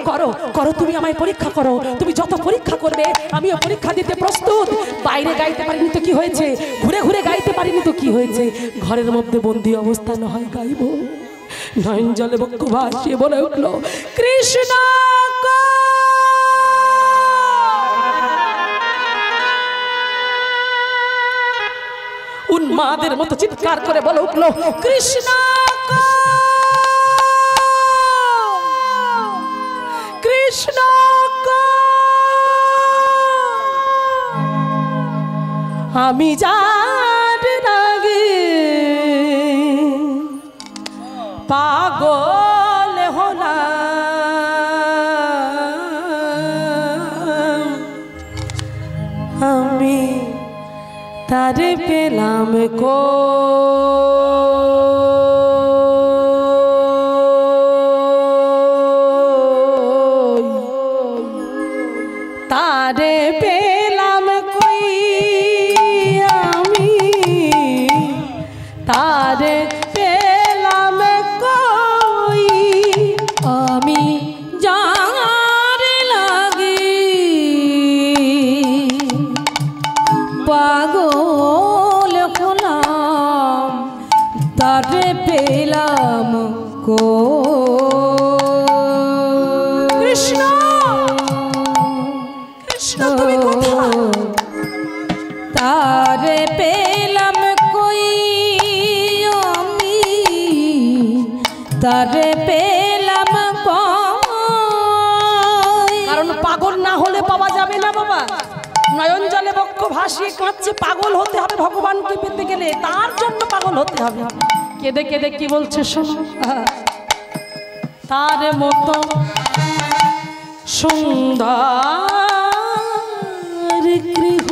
করো করো, তুমি আমায় পরীক্ষা করো, তুমি যত পরীক্ষা করবে আমিও পরীক্ষা দিতে প্রস্তুত। বাইরে গাইতে পারিনি তো কি হয়েছে, ঘুরে ঘুরে গাইতে পারিনি তো কি হয়েছে, ঘরের মধ্যে বন্দি অবস্থা না হয় গাইব। নয়ন জলে বক্ষ ভাসিয়ে বলে উঠল, কৃষ্ণ উন্মাদের মতো চিৎকার করে বলে উঠল, কৃষ্ণ কৃষ্ণ আমি যার লাগে পাগল হলাম, আমি তারে পেলাম কো তারে পেলাম কই, আমি তারে পেলাম কই, আমি যার লাগি পাগল হলাম, তারে পেলাম কই। কৃষ্ণ কৃষ্ণ তুমি কোথায়, তারে পেলাম কই, আমি তারে পেলাম কই। কারণ পাগল না হলে পাওয়া যাবে না বাবা। নয়ন জলে বক্ষ ভাসিয়ে কাঁদছে, পাগল হতে হবে ভগবানকে পেতে গেলে, তার জন্য পাগল হতে হবে। কেঁদে কেঁদে কি বলছে শোনো, তার মতো সুন্দর গৃহ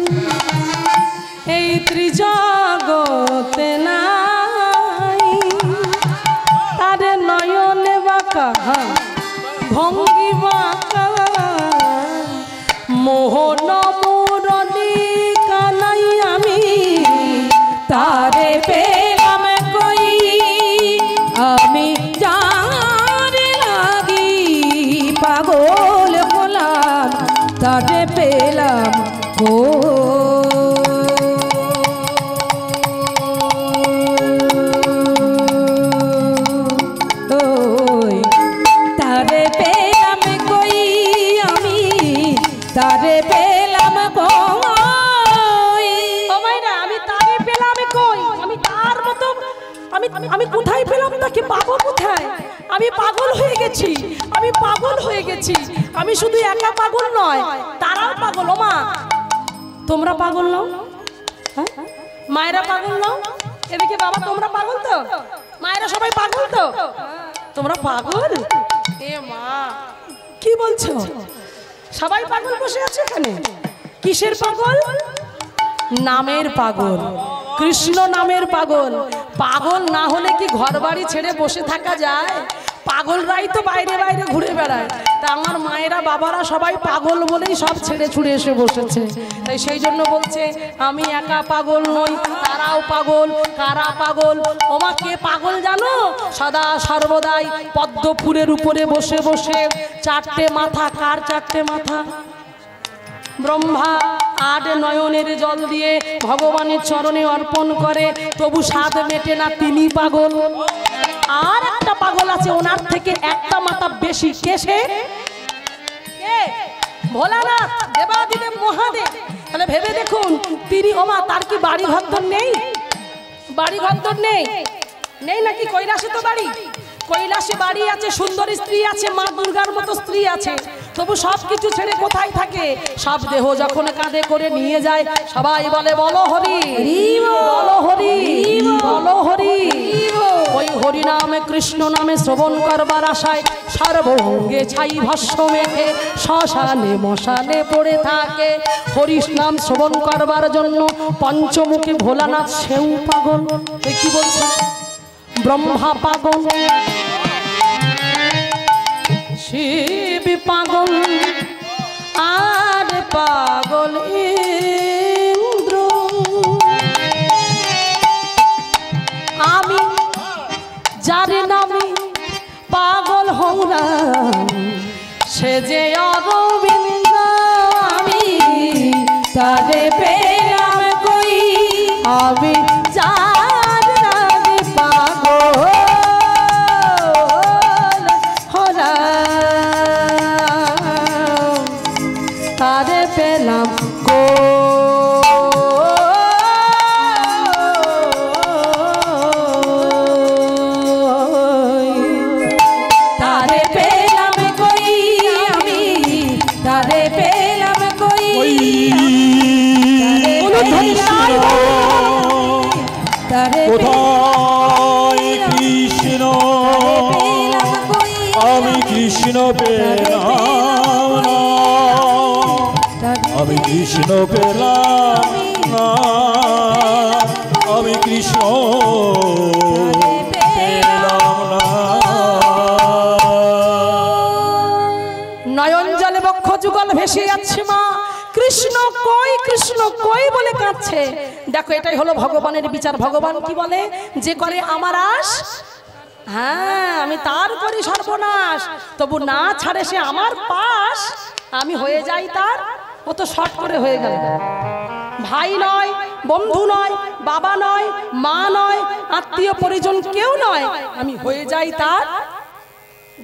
এই ত্রিজগতে নাই, তার নয়নে বাঁকা ভঙ্গি বাঁকা মোহন মুরলী কানাই, আমি তারে পেলাম কই, আমি যার লাগি পাগল হলাম, তারে পেলাম কই। তারে পেলাম কই, আমি তারে পেলাম কই। ও মাইরা, আমি তারে পেলাম কই, আমি তার মতো আমি কোথায় পেলাম তাকে, পাবো কোথায়? আমি পাগল হয়ে গেছি, আমি পাগল হয়ে গেছি। আমি শুধু একা পাগল নয়, তারাও পাগল। ও মা, তোমরা পাগল নাও, হ্যাঁ মায়েরা পাগল নাও, এদিকে বাবা তোমরা পাগল তো, মায়েরা সবাই পাগল তো, তোমরা পাগল? এ মা কি বলছো, সবাই পাগল বসে আছে এখানে? কিসের পাগল? নামের পাগল, কৃষ্ণ নামের পাগল। পাগল না হলে কি ঘর বাড়ি ছেড়ে বসে থাকা যায়? পাগলরাই তো বাইরে বাইরে ঘুরে বেড়ায়। তা আমার মায়েরা বাবারা সবাই পাগল বলেই সব ছেড়ে ছুড়ে এসে বসেছে। তাই সেই জন্য বলছে আমি একা পাগল নই, তারাও পাগল। কারা পাগল? ওমা কে পাগল জানো? সদা সর্বদাই পদ্ম ফুলের উপরে বসে বসে চারটে মাথা। কার চারটে মাথা? ব্রহ্মা 8 নয়নের জল দিয়ে ভগবানের চরণে অর্পণ করে, তবু স্বাদ মেটে না, তিনি পাগল। আর একটা পাগল আছে, ওনার থেকে একটা মাথা বেশি। কে সে? কে? ভোলানাথ, দেবাদিদেব মহাদেব। তাহলে ভেবে দেখুন তিনি, ওমা তার কি বাড়ি ঘর নেই? বাড়ি ঘর নেই, নেই নাকি? কৈলাসে তো বাড়ি, কৈলাসে বাড়ি আছে, সুন্দরী স্ত্রী আছে, মা দুর্গার মতো স্ত্রী আছে, তবু সব কিছু ছেড়ে কোথায় থাকে? সব দেহ যখন কাঁধে করে নিয়ে যায়, সবাই বলে বলো হরি, বলো হরি, বলো হরি। ওই হরি নামে কৃষ্ণ নামে শ্রবণ করবার আশায় সর্বঙ্গে ছাই ভস্ম মেখে শ্মশানে মশানে পড়ে থাকে। হরির নাম শ্রবণ করবার জন্য পঞ্চমুখী ভোলানাথ সেও পাগল। কি বলছে? ব্রহ্মা পাগল, শিব পাগল, আর পাগল ইন্দ্র। আমি যার নামে পাগল হলাম, সে যে অরবিন্দ আমি তারে পেলাম কই আমি যার রাগে পাগল হরা তারে পেলাম কৃষ্ণ পেলাম না আমি কৃষ্ণ পেলাম না আমি কৃষ্ণ পেলাম না। নয়ন জলে বক্ষ যুগল ভেসে যাচ্ছে মা কৃষ্ণ কই বলে কাঁদছে। দেখো এটাই হলো ভগবানের বিচার। ভগবান কি বলে? যে করে আমার আশ হ্যাঁ আমি তার করি সর্বনাশ, তবু না ছাড়ে সে আমার পাশ আমি হয়ে যাই তার। ও তো শর্ট করে হয়ে গেল। ভাই নয়, বন্ধু নয়, বাবা নয়, মা নয়, আত্মীয় পরিজন কেউ নয়, আমি হয়ে যাই তার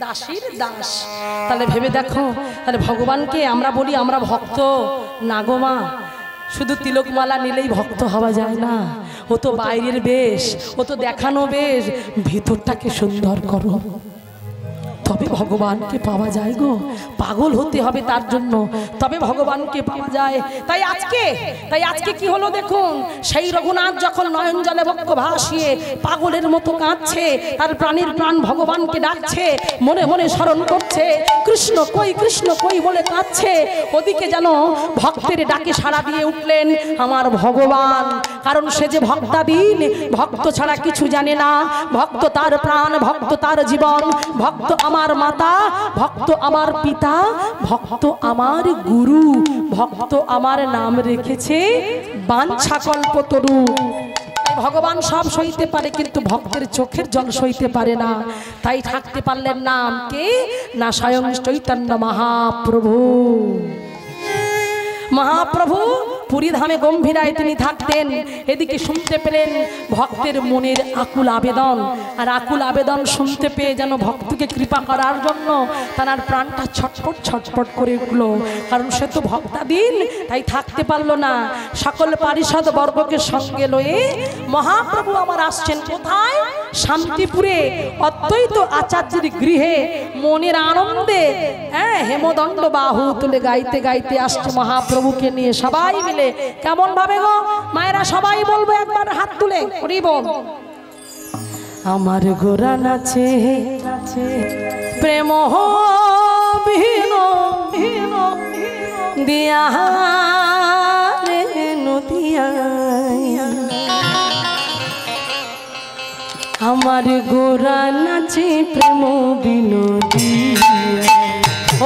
দাসীর দাস। তাহলে ভেবে দেখো, তাহলে ভগবানকে আমরা বলি আমরা ভক্ত না গো মা। শুধু তিলকমালা নিলেই ভক্ত হওয়া যায় না। ও তো বাইরের বেশ, ও তো দেখানো বেশ, ভিতরটাকে সুন্দর করো তবে ভগবানকে পাওয়া যায় গো। পাগল হতে হবে তার জন্য, তবে ভগবানকে পাওয়া যায়। তাই আজকে কি হলো দেখুন, সেই রঘুনাথ যখন নয়ন জলে বক্ষ ভাসিয়ে পাগলের মতো কাঁদছে, তার প্রাণীর প্রাণ ভগবানকে ডাকছে, মনে মনে স্মরণ করছে কৃষ্ণ কই বলে কাঁদছে। ওদিকে যেন ভক্তের ডাকে সাড়া দিয়ে উঠলেন আমার ভগবান। কারণ সে যে ভক্তাধীন, ভক্ত ছাড়া কিছু জানে না। ভক্ত তার প্রাণ, ভক্ত তার জীবন, ভক্ত আমার মাতা, ভক্ত আমার পিতা, ভক্ত আমার গুরু, ভক্ত আমার নাম রেখেছে বাঞ্ছা কল্পতরু। ভগবান সব সইতে পারে, কিন্তু ভক্তের চোখের জল সইতে পারে না। তাই থাকতে পারলেন নাম কে না স্বয়ং চৈতন্য মহাপ্রভু। মহাপ্রভু পুরী ধামে গম্ভীরায় তিনি থাকতেন। এদিকে শুনতে পেলেন ভক্তের মনের আকুল আবেদন, আর আকুল আবেদন শুনতে পেয়ে যেন ভক্তকে কৃপা করার জন্য তার প্রাণটা ছটফট করে উঠল। কারণ সে তো ভক্তাধীন, তাই থাকতে পারলো না। সকল পারিষদ বর্গকে সঙ্গে লয়ে মহাপ্রভু আমার আসছেন কোথায়? শান্তিপুরে অদ্বৈত আচার্যের গৃহে। মনের আনন্দে হেমদণ্ড বাহু তুলে গাইতে গাইতে আসছে মহাপ্রভুকে নিয়ে সবাই মিলে। কেমন ভাবে গো মায়েরা? সবাই বলবো একবার হাত তুলে, হরি বল। আমার গোরা নাচে প্রেম বিহীন দিয়া নদিয়া, আমার গোরা নাচে প্রেম বিনোদিয়া।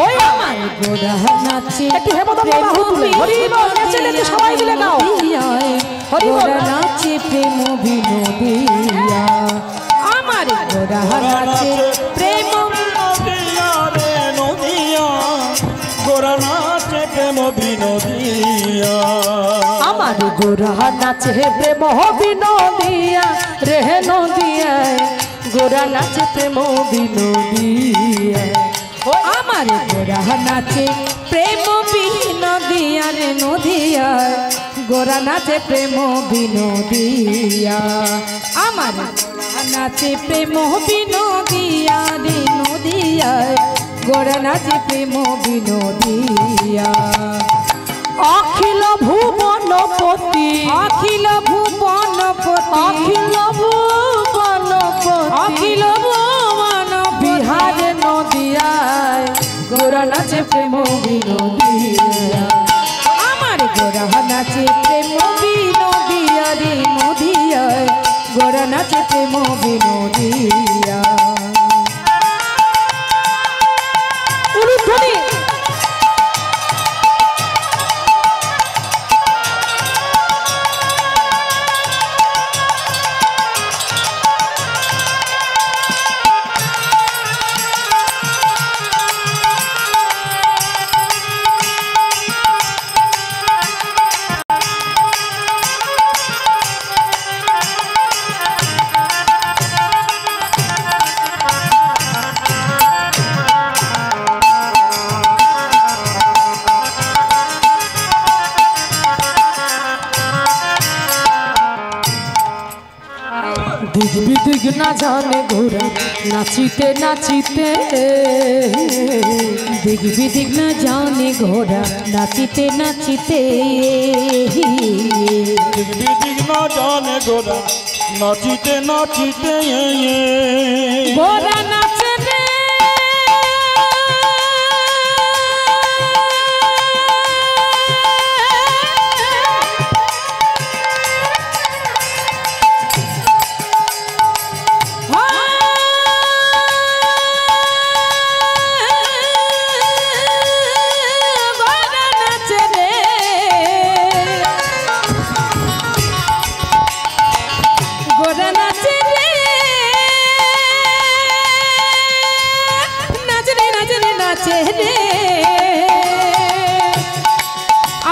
ওই আমার গোরা নাচে সবাই মিলে গাও, গোরা নাচে প্রেম বিনোদিয়া। আমার গোরা নাচে প্রেম নদিয়া, গোরা নাচে প্রেম বিনোদিয়া। আমার গোরা নাচে প্রেম বিনোদিয়া রে নদিয়া, গোরা নাচে প্রেম বিনোদিয়া। আমার গোরা নাচে প্রেম বিনোদিয়া রে নদিয়া, গোরা নাচে প্রেম বিনোদিয়া। আমার নাচে প্রেম বিনোদিয়া রে নদিয়া, গোরা নাচে প্রেম বিনোদিয়া। অখিল ভুবনপতি, অখিল ভুবনপতি, অখিল ভুবনপতি, অখিল ভুবন বিহারে নদিয়ায়, গোরা নাচে প্রেম বিনোদিয়া। আমার গোরা নাচে প্রেম বিনোদিয়া রে নদিয়ায়, গোরা নাচে প্রেম বিনোদিয়া। উলুধ্বনি জানে ঘোড়া নাচিতে নাচিতে দিক বিদিক না জানে ঘোড়া নাচিতে নাচিতে দিক বিদিক না জানে ঘোড়া নাচিতে নাচিতে ঘোড়া নাচে রে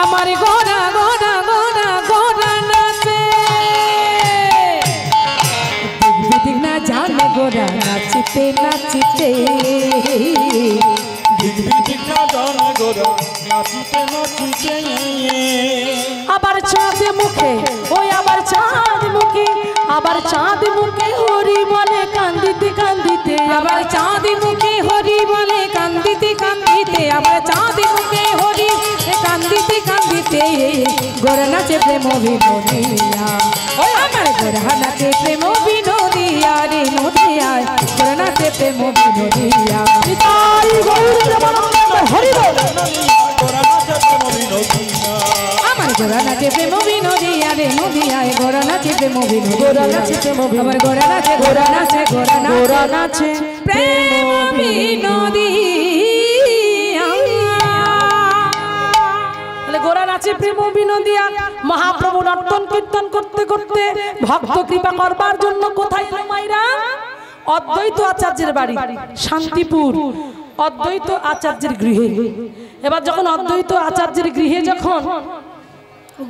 আমার গোরা গোরা গোরা গোরা নাচে দিক না জানে গোরা নাচিতে নাচিতে দিক বিদিক না জানে ঘোড়া নাচিতে নাচিতে আবার চাঁদ মুখে ওই আবার চাঁদ মুখে আবার চাঁদ মুখে হরি বলে কান্দিতে কান্দিতে আবার চাঁদ মুখে হরি বলে কান্দিতে কান্দিতে আবার চাঁদ মুখে হরি কান্দিতে কান্দিতে গোরা নাচে প্রেম বিনোদিয়া ওই আমার গোরা নাচে প্রেম বিনোদিয়া রে নদিয়া গোরা নাচে প্রেম বিনোদিয়া তাই গৌর হরি বল ঘোড়া নাচে প্রেম বিনোদিয়া আমার গোরা নাচে প্রেম বিনোদিয়া রে নদিয়া গোরা নাচে প্রেম বিনোদিয়া গোরা নাচে প্রেম আমার গোরা নাচে গোরা নাচে গোরা নাচে প্রেম বিনোদিয়া গোরা নাচে প্রেম বিনোদিয়া মহাপ্রভু নর্তন কীর্তন করতে করতে ভক্ত কৃপা করবার জন্য কোথায় এলো মাইরা অদ্বৈত আচার্যের বাড়ি শান্তিপুর অদ্বৈত আচার্যের গৃহে এবার যখন অদ্বৈত আচার্যের গৃহে যখন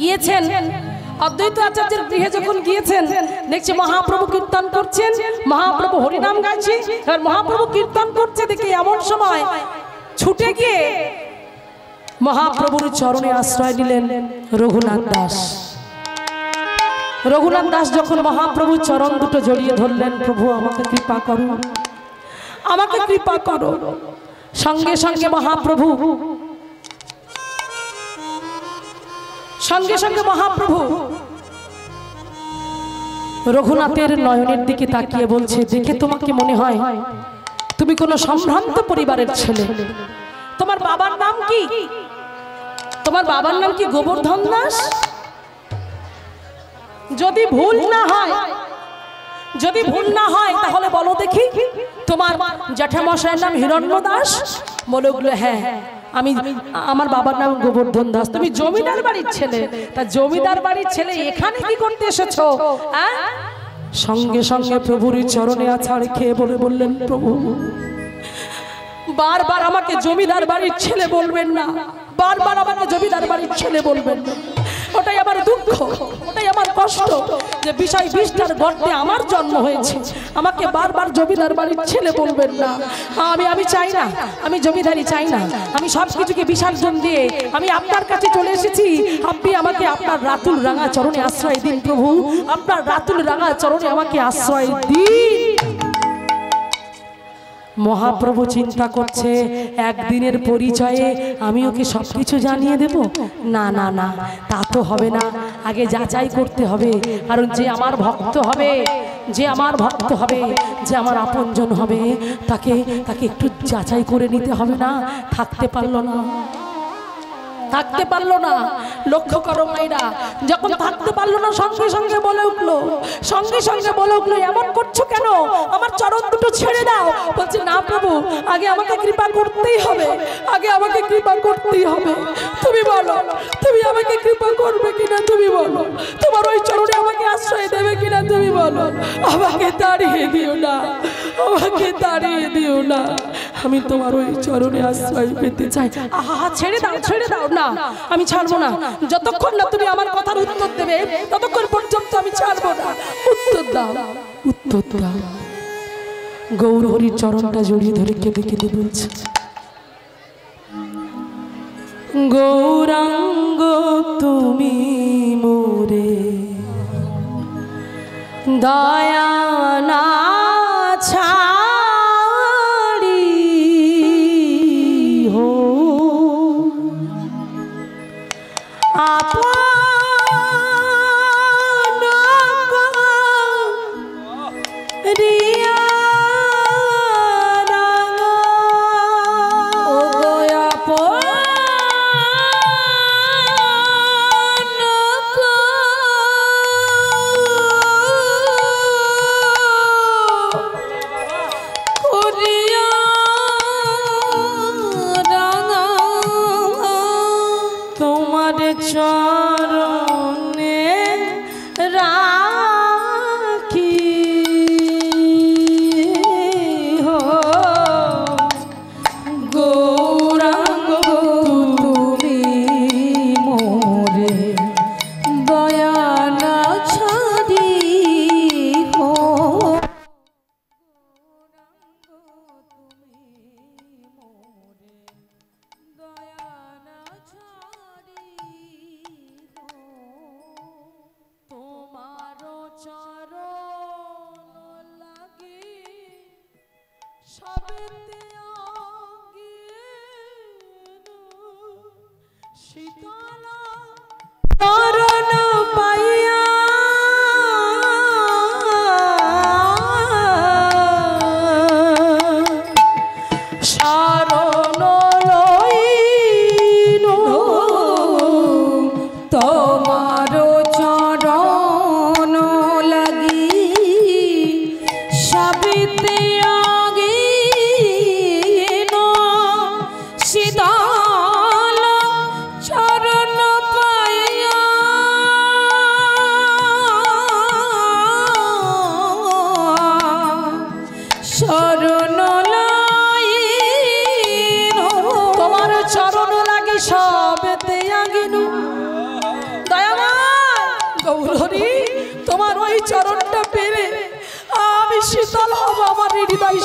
গিয়েছেন অদ্বৈত আচার্যের গৃহে যখন গিয়েছেন দেখছি মহাপ্রভু কীর্তন করছেন মহাপ্রভু হরিনাম গাইছে এবার মহাপ্রভু কীর্তন করছে দেখে এমন সময় ছুটে গিয়ে মহাপ্রভুর চরণে আশ্রয় নিলেন রঘুনাথ দাস রঘুনাথ দাস যখন মহাপ্রভুর চরণ দুটো জড়িয়ে ধরলেন প্রভু আমাকে কৃপা করো আমাকে কৃপা করো সঙ্গে সঙ্গে মহাপ্রভু রঘুনাথের নয়নের দিকে তাকিয়ে বলছে দেখে তোমাকে মনে হয় তুমি কোনো সম্ভ্রান্ত পরিবারের ছেলে তোমার বাবার নাম কি তোমার বাবার নাম কি গোবর্ধন দাস যদি ভুল না হয় তাহলে বলো দেখি তোমার জ্যাঠামশাইয়ের নাম হিরণ্য দাস বলে উঠলো হ্যাঁ আমি আমার বাবার নাম গোবর্ধন দাস তুমি জমিদার বাড়ির ছেলে তা জমিদার বাড়ির ছেলে এখানে কি করতে এসেছো সঙ্গে সঙ্গে প্রভুর চরণে আছাড় খেয়ে বললেন প্রভু বারবার আমাকে জমিদার বাড়ির ছেলে বলবেন না বারবার আমাকে জমিদার বাড়ির ছেলে বলবেন না ওটাই আমার দুঃখ ওটাই আমার কষ্ট যে বিষয় বিষ্ঠার গর্তে আমার জন্ম হয়েছে আমাকে বারবার জমিদার বাড়ির ছেলে বলবেন না আমি চাই না আমি জমিদারি চাই না আমি সব কিছুকে বিসর্জন দিয়ে আমি আপনার কাছে চলে এসেছি আপনি আমাকে আপনার রাতুল রাঙা চরণে আশ্রয় দিন প্রভু আপনার রাতুল রাঙা চরণে আমাকে আশ্রয় দিন মহাপ্রভু চিন্তা করছে একদিনের পরিচয়ে আমি ওকে সবকিছু জানিয়ে দেব না না না তা তো হবে না আগে যাচাই করতে হবে কারণ যে আমার ভক্ত হবে যে আমার আপনজন হবে তাকে একটু যাচাই করে নিতে হবে না থাকতে পারলো না লক্ষ্য করো মাইরা যখন থাকতে পারলো না সঙ্গে সঙ্গে বলে উঠলো এমন করছো কেন আমার চরণ দুটো ছেড়ে দাও বলছে না প্রভু আগে আমাকে কৃপা করতেই হবে তুমি বলো তুমি আমাকে কৃপা করবে কিনা তুমি বলো তোমার ওই চরণে আমাকে আশ্রয় দেবে কিনা তুমি বলো আমাকে তাড়িয়ে দিও না আমি তোমার ওই চরণে আশ্রয় পেতে চাই আহা ছেড়ে দাও না আমি ছাড়বো না যতক্ষণ না তুমি আমার কথার উত্তর দেবে ততক্ষণ পর্যন্ত আমি ছাড়বো না উত্তর দাও গৌর হরির চরণটা জড়িয়ে ধরে কেঁদে কেঁদে বলছে গৌরাঙ্গ তুমি মোরে দয়া না हो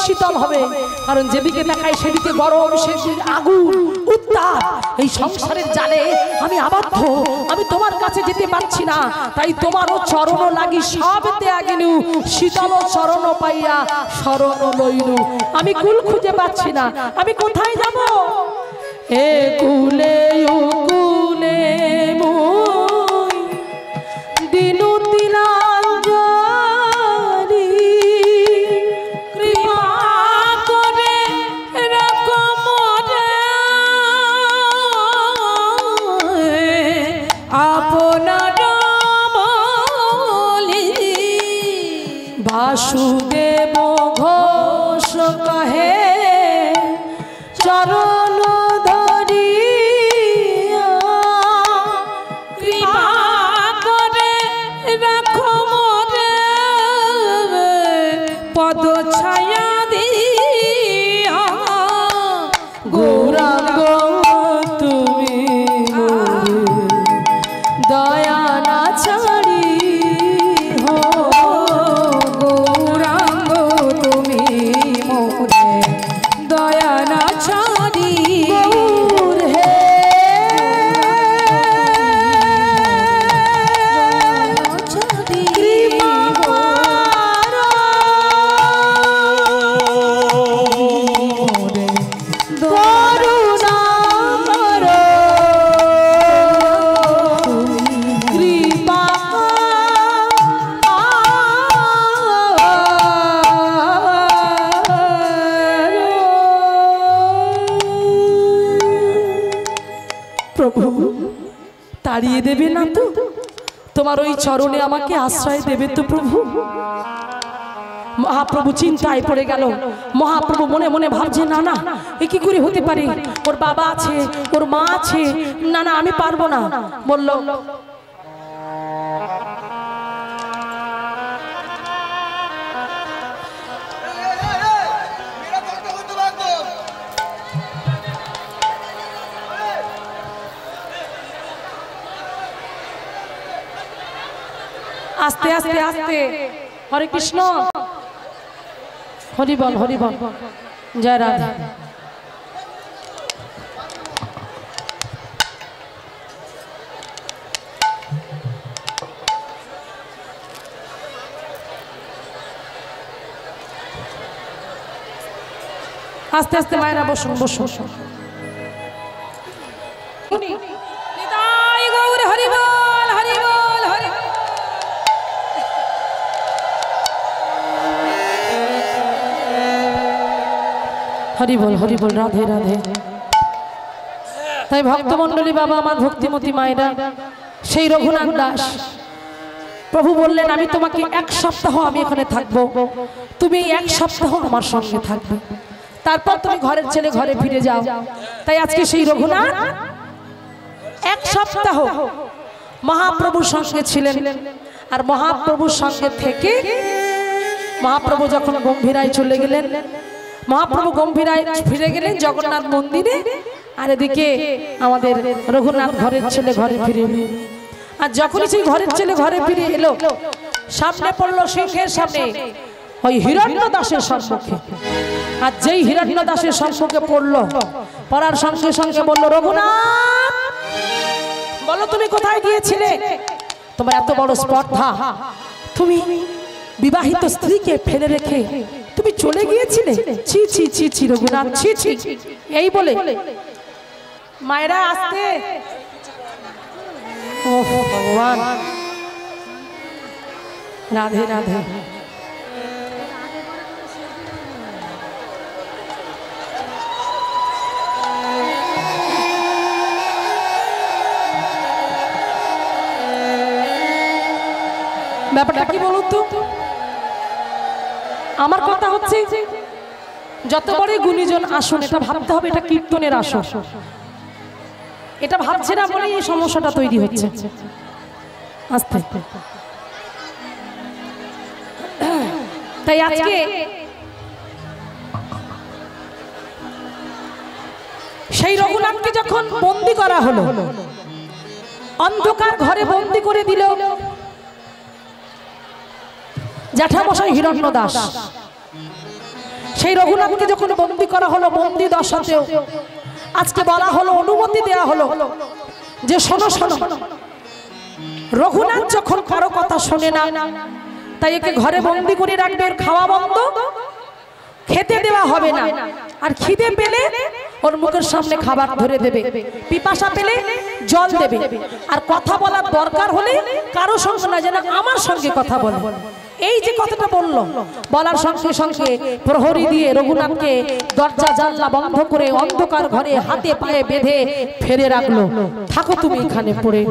शीतल হবে কারণ যেদিকে তাকাই সেদিকে গরম সেদিকে আগুন উত্তাপ এই সংসারের জালে আমি আবদ্ধ আমি তোমার কাছে যেতে পারছি না তাই তোমারও চরণ লাগি সব ত্যাগিনু শীতল চরণ পাইয়া শরণ লইনু আমি কুল খুঁজে পাচ্ছি না আমি কোথায় যাব এ কুলে ও কুলে মই দিনু वासुदेव घोष कहे चरण धरिया कृपा करे रखो मोरे पद छाया दिया गौरांग तुमी दया ना छाड़ी ताड़िए देवे ना तो तुम्हार ओई चरणे आमाके आश्रय देवे तो प्रभु महाप्रभु चिंताय पड़े गेल महाप्रभु मने मने भाबछे ना ना ए कि करे होते पारे ओर बाबा आछे ओर मा आछे ना ना आमी पारबो ना बोललो आस्ते आस्ते आस्ते हरे कृष्ण हरि बोल जय राधा आस्ते आस्ते मायरा बसुन बसुन নিতাই গৌর হরি বল হরি বল হরি হরি বল রাধে রাধে। তাই ভক্তমণ্ডলী বাবা আমার ভক্তিমতী মায়েরা, সেই রঘুনাথ দাস প্রভু বললেন আমি তোমাকে 1 সপ্তাহ আমি এখানে থাকবো, তুমি 1 সপ্তাহ আমার সঙ্গে থাকবে, তারপর তুমি ঘরের ছেলে ঘরে ফিরে যাও। তাই আজকে সেই রঘুনাথ 1 সপ্তাহ মহাপ্রভুর সঙ্গে ছিলেন। আর মহাপ্রভুর সঙ্গে থেকে মহাপ্রভু যখন গম্ভীরায় চলে গেলেন, মহাপ্রভু গম্ভীরায় ফিরে গেলেন জগন্নাথ মন্দিরে, আর এদিকে আমাদের রঘুনাথ ঘরের ছেলে ঘরে ফিরে এলো। আর যখনই সেই ঘরের ছেলে ঘরে ফিরে এলো, সামনে পড়লো সিংহের সামনে ওই হিরণ্যদাসের সম্মুখে। আর যেই হিরণ্যদাসের সম্মুখে পড়লো, পড়ার সঙ্গে সঙ্গে বললো, রঘুনাথ বলো তুমি কোথায় গিয়েছিলে? তোমার এত বড় স্পর্ধা, তুমি বিবাহিত স্ত্রীকে ফেলে রেখে তুমি চলে গিয়েছিলে? ছি ছি ছি ছি রঘুনাথ, ছি ছি। এই বলে মায়েরা আসতে, ও ভগবান, রাধে রাধে। ব্যাপারটা কি বলুন তো? আমার কথা হচ্ছে, যত বড় গুণীজন আসুন, এটা ভাবতে হবে এটা কীর্তনের আসন। এটা ভাবছে না বলে এই সমস্যাটা তৈরি হচ্ছে। আস্তে তাই আজকে সেই রঘুনাথকে যখন বন্দী করা হলো, অন্ধকার ঘরে বন্দী করে দিল জ্যাঠামশাই হিরণ্যদাস। সেই রঘুনাথকে যখন বন্দী করা হলো, বন্দী দশাতেও আজকে বলা হলো, অনুমতি দেয়া হলো যে শোনো শোনো, রঘুনাথ যখন কারো কথা শোনে না, তাই একে ঘরে বন্দী করে রাখবে, এর খাওয়া বন্ধ, খেতে দেওয়া হবে না। আর খিদে পেলে ওর মুখের সামনে খাবার ধরে দেবে, পিপাসা পেলে জল দেবে। আর কথা বলার দরকার হলে কারো সঙ্গে না, যেন আমার সঙ্গে কথা বলে। এই যে কথাটা বললো, বলার সঙ্গে সঙ্গে প্রহরী দিয়ে রঘুনাথকে দরজা জানলা বন্ধ করে অন্ধকার ঘরে হাতে পায়ে বেঁধে ফেলে রাখলো। থাকো তুমি এখানে পড়ে।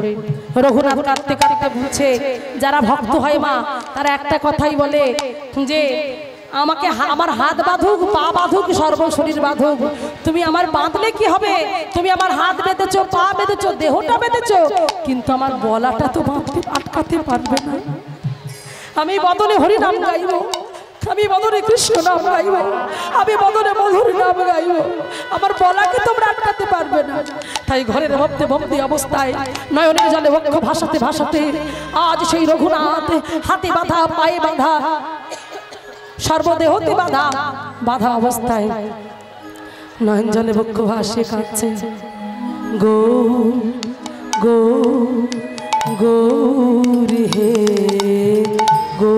রঘুনাথ কাঁদতে কাঁদতে বলছে, যারা ভক্ত হয় মা, তারা একটা কথাই বলে যে আমাকে আমার হাত বাঁধুক, পা বাঁধুক, সর্বশরীর বাঁধুক, তুমি আমার বাঁধলে কি হবে? তুমি আমার হাত বেঁধেছো, পা বেঁধেছো, দেহটা বেঁধেছো, কিন্তু আমার গলাটা তো বাঁধতে আটকাতে পারবে না। আমি বদনে হরি নাম গাইব, আমি বদনে কৃষ্ণ নাম গাইব, আমি বদনে মধুর নাম গাইব, আমার গলাকে তোমরা আটকাতে পারবে না। তাই ঘরের মধ্যে বন্দী অবস্থায় নয়নের জলে বক্ষ ভাসাতে ভাসাতে আজ সেই রঘুনাথ হাতে বাঁধা, পায়ে বাঁধা, সর্বদেহতে বাঁধা, বাঁধা অবস্থায় নয়ন জলে বক্ষ ভাসে কাঁদছে। গো গো গৌর হে, গো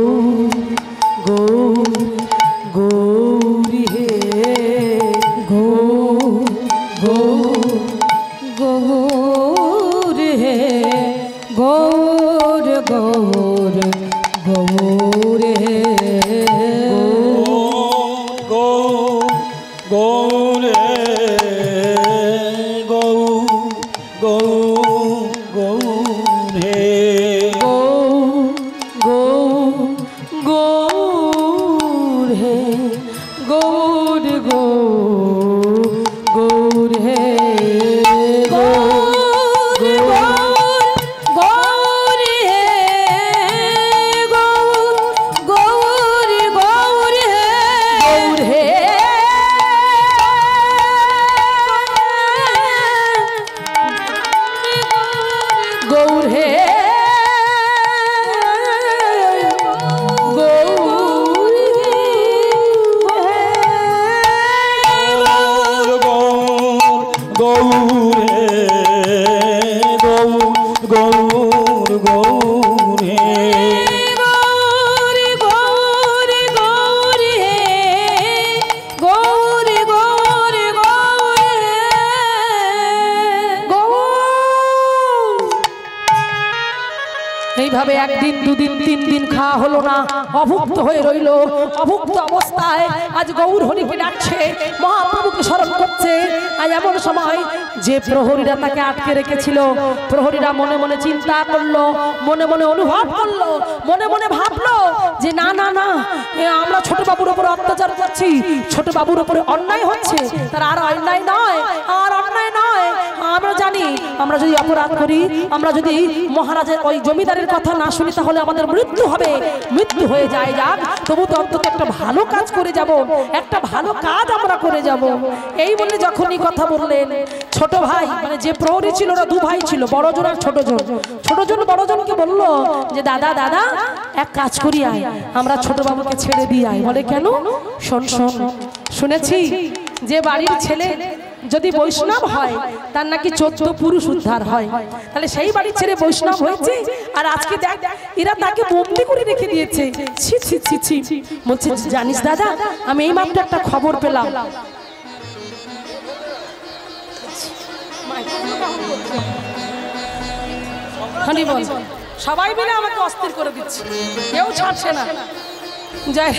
গো গৌর হে, গো গো গৌর হে, গৌর গৌর গৌর হে, গৌর হে, গৌর হে, গৌর গৌর হে, গৌর গৌর হে, গৌর গৌর হে, গৌর হে, গৌর হে, গৌর এইভাবে একদিন দুদিন তিন দিন খাওয়া হলো না, অভুক্ত হয়ে রইল। অভুক্ত অবস্থায় আজ গৌর হরিকে ডাকছে, মহাপ্রভুকে স্মরণ করছে। আজ এমন সময় যে প্রহরীরা তাকে আটকে রেখেছিল, প্রহরীরা মনে মনে চিন্তা করলো, মনে মনে অনুভব করলো, মনে মনে ভাবলো যে না না না, আমরা ছোট বাবুর উপর অত্যাচার করছি, ছোট বাবুর উপরে অন্যায় হচ্ছে। তার আর অন্যায় নয়, আর অন্যায় নয়। আমরা জানি আমরা যদি অপরাধ করি, আমরা যদি মহারাজের ওই জমিদারের কথা না শুনি, তাহলে আমাদের মৃত্যু হবে। মৃত্যু হয়ে যায় যাক, তবু তো অন্তত একটা ভালো কাজ করে যাব, একটা ভালো কাজ আমরা করে যাব। এই বলে যখনই কথা বললেন, ছোট ভাই মানে যে প্রহরী ছিল, ওরা দু ভাই ছিল, বড়জন আর ছোটজন। ছোটজন বড়জনকে বলল যে দাদা দাদা এক কাজ করি আয়, আমরা ছোট বাবুকে ছেড়ে দিই আয়। বলে কেন? শোন শোন, শুনেছি যে বাড়ির ছেলে যদি বৈষ্ণব হয় তার নাকি 14 পুরুষ উদ্ধার হয়। তাহলে সেই বাড়ির ছেলে বৈষ্ণব হয়েছে, আর আজকে দেখ এরা তাকে বন্দি করে রেখে দিয়েছে। ছি ছি ছি ছি। বলছে জানিস দাদা, আমি এই মাত্র একটা খবর পেলাম। সবাই মিলে আমাকে অস্থির করে দিচ্ছে, কেউ ছাড়ছে না। জয়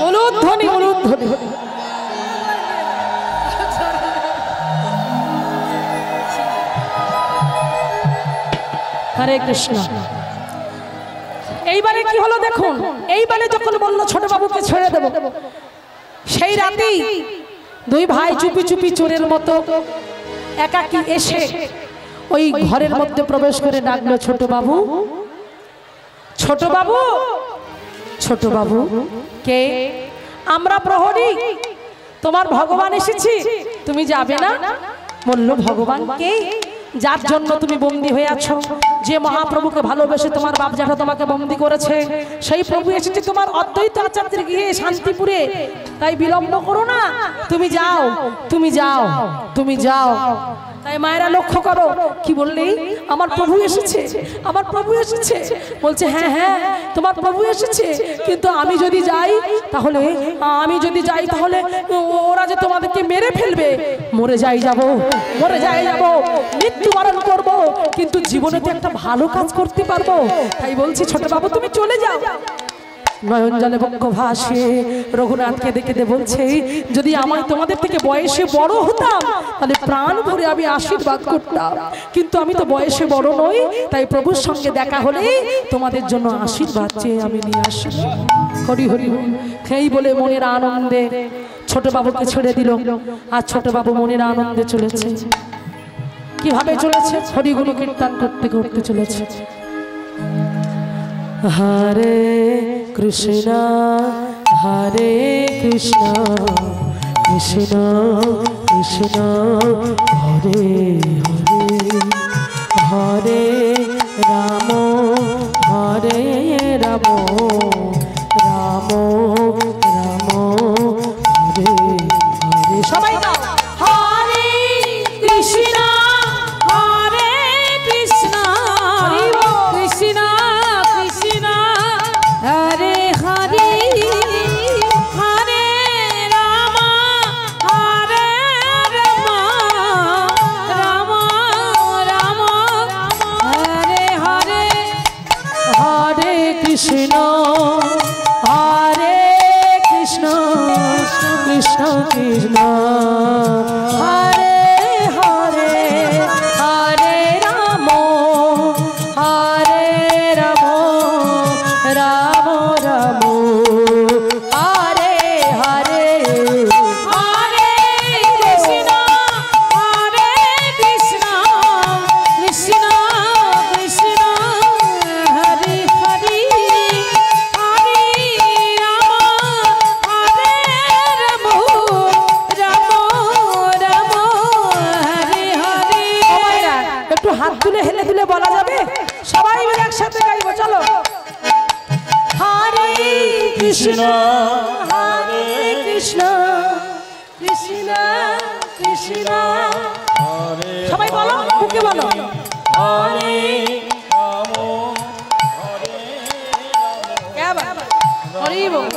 উলুধ্বনি উলুধ্বনি। হরে কৃষ্ণ। এইবারে কি হলো দেখুন, এইবারে যখন বললো ছোট বাবুকে ছেড়ে দেব, সেই রাতেই দুই ভাই চুপি চুপি চোরের মতো একাকী এসে ওই ঘরের মধ্যে প্রবেশ করে ডাকলো, ছোট বাবু, ছোট বাবু, ছোট বাবু। কে? আমরা প্রহরী, তোমার ভগবান এসেছি, তুমি যাবে না? বলল ভগবান কে? যার জন্য তুমি বন্দী হয়ে আছো, যে মহাপ্রভুকে ভালোবেসে তোমার বাপ জ্যাঠা তোমাকে বন্দী করেছে, সেই প্রভু এসেছে তোমার অদ্বৈত আচার্যের গিয়ে শান্তিপুরে। তাই বিলম্ব করো না, তুমি যাও, তুমি যাও, তুমি যাও। তাই মায়েরা লক্ষ্য করো, কি বললি? আমার প্রভু এসেছে, আমার প্রভু এসেছে। বলছে হ্যাঁ হ্যাঁ তোমার প্রভু এসেছে, কিন্তু আমি যদি যাই তাহলে, আমি যদি যাই তাহলে ওরা যে তোমাদেরকে মেরে ফেলবে। মরে যাই যাব, মরে যাই যাব, মৃত্যুবরণ করব, কিন্তু জীবনে তো একটা ভালো কাজ করতে পারবো। তাই বলছি ছোট বাবু তুমি চলে যাও। নয়ন জলে বক্ষ ভাসে রঘুনাথকে দেখে বলছে, যদি আমি তোমাদের থেকে বয়সে বড় হতাম তাহলে প্রাণ ভরে আমি আশীর্বাদ করতাম, কিন্তু আমি তো বয়সে বড় নই। তাই প্রভুর সঙ্গে দেখা হলে তোমাদের জন্য আশীর্বাদ চেয়ে আমি নিয়ে আসি। হরি হরি। সেই বলে মনের আনন্দে ছোট বাবুকে ছেড়ে দিল, আর ছোট বাবু মনের আনন্দে চলেছে। কিভাবে চলেছে? হরিগুণ কীর্তন করতে করতে চলেছে। হরে কৃষ্ণ হরে কৃষ্ণ কৃষ্ণ কৃষ্ণ হরে হরে, হরে রাম হরে রাম, রাম রাম হরে হরে। সবাই হরে কৃষ্ণ হরে কৃষ্ণ কৃষ্ণ কৃষ্ণ হরে হরে, হরে রাম হরে রাম, রাম রাম হরে হরে, হরে কৃষ্ণ হরে কৃষ্ণ কৃষ্ণ কৃষ্ণ হরে হরে, হরে রাম হরে রাম, রাম রাম হরে হরে, হরে কৃষ্ণ হরে কৃষ্ণ কৃষ্ণ কৃষ্ণ হরে হরে, হরে রাম হরে রাম, রাম রাম হরে হরে। একটু হাত তুলে হেলে তুলে বলা যাবে? সবাই মিলে একসাথে গাইবো, চলো। হরে কৃষ্ণ হরে কৃষ্ণ কৃষ্ণ কৃষ্ণ, সবাই বলো, মুখে বলো, হরে রাম হরে রাম, হরি বল।